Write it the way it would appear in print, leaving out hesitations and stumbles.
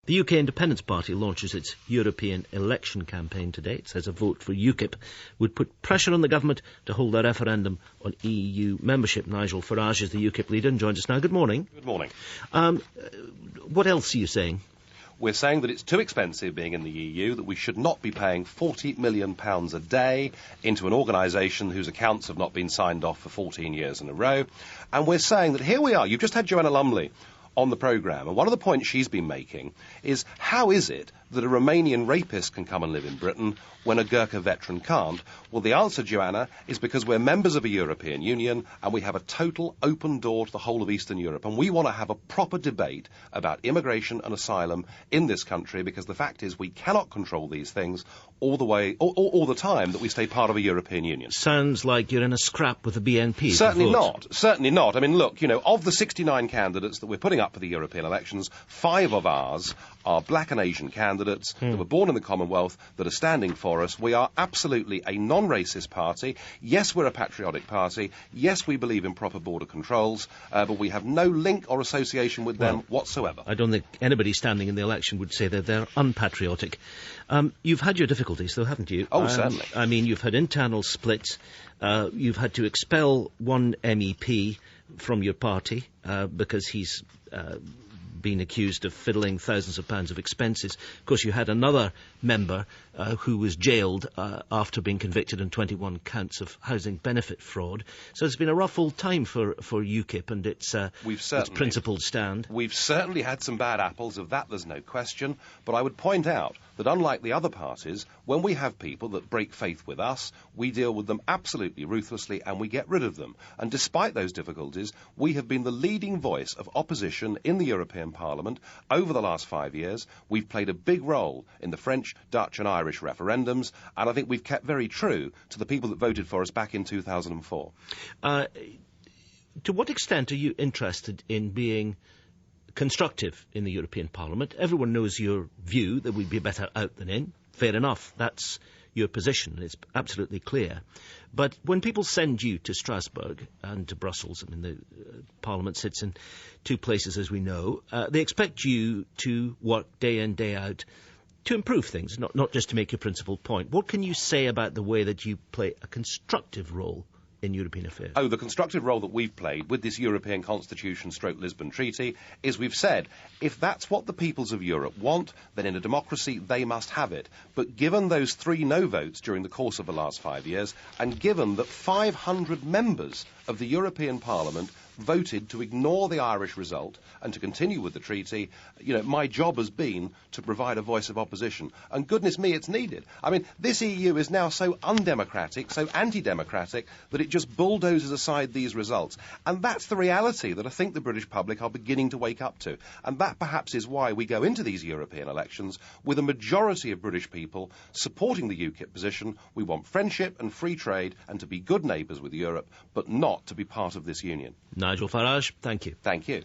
The UK Independence Party launches its European election campaign today. It says a vote for UKIP would put pressure on the government to hold a referendum on EU membership. Nigel Farage is the UKIP leader and joins us now. Good morning. Good morning. What else are you saying? We're saying that it's too expensive being in the EU, that we should not be paying £40 million a day into an organisation whose accounts have not been signed off for 14 years in a row. And we're saying that here we are. You've just had Joanna Lumley on the programme, and one of the points she's been making is how is it that a Romanian rapist can come and live in Britain when a Gurkha veteran can't? Well, the answer, Joanna, is because we're members of a European Union and we have a total open door to the whole of Eastern Europe, and we want to have a proper debate about immigration and asylum in this country, because the fact is we cannot control these things all the time that we stay part of a European Union. Sounds like you're in a scrap with the BNP. Certainly not. Certainly not. I mean, look, of the 69 candidates that we're putting up for the European elections, 5 of ours are black and Asian candidates that were born in the Commonwealth that are standing for us. We are absolutely a non-racist party. Yes, we're a patriotic party. Yes, we believe in proper border controls, but we have no link or association with them whatsoever. I don't think anybody standing in the election would say that they're unpatriotic. You've had your difficulties, though, haven't you? Oh, certainly. I mean, you've had internal splits. You've had to expel one MEP from your party because he's been accused of fiddling thousands of pounds of expenses. Of course, you had another member who was jailed after being convicted on 21 counts of housing benefit fraud. So it's been a rough old time for UKIP and its principled stand. We've certainly had some bad apples, of that there's no question, but I would point out that unlike the other parties, when we have people that break faith with us, we deal with them absolutely ruthlessly and we get rid of them. And despite those difficulties, we have been the leading voice of opposition in the European Parliament over the last 5 years. We've played a big role in the French, Dutch and Irish referendums, and I think we've kept very true to the people that voted for us back in 2004. To what extent are you interested in being constructive in the European Parliament? Everyone knows your view that we'd be better out than in. Fair enough. That's your position. It's absolutely clear. But when people send you to Strasbourg and to Brussels, I mean, the Parliament sits in two places, as we know, they expect you to work day in, day out to improve things, not just to make your principal point. What can you say about the way that you play a constructive role in European affairs? Oh, the constructive role that we've played with this European Constitution / Lisbon Treaty is we've said, if that's what the peoples of Europe want, then in a democracy they must have it. But given those 3 no votes during the course of the last 5 years, and given that 500 members of the European Parliament voted to ignore the Irish result and to continue with the treaty, my job has been to provide a voice of opposition. And goodness me, it's needed. I mean, this EU is now so undemocratic, so anti-democratic, that it just bulldozes aside these results. And that's the reality that I think the British public are beginning to wake up to. And that perhaps is why we go into these European elections with a majority of British people supporting the UKIP position. We want friendship and free trade and to be good neighbours with Europe, but not to be part of this union. Nigel Farage, thank you. Thank you.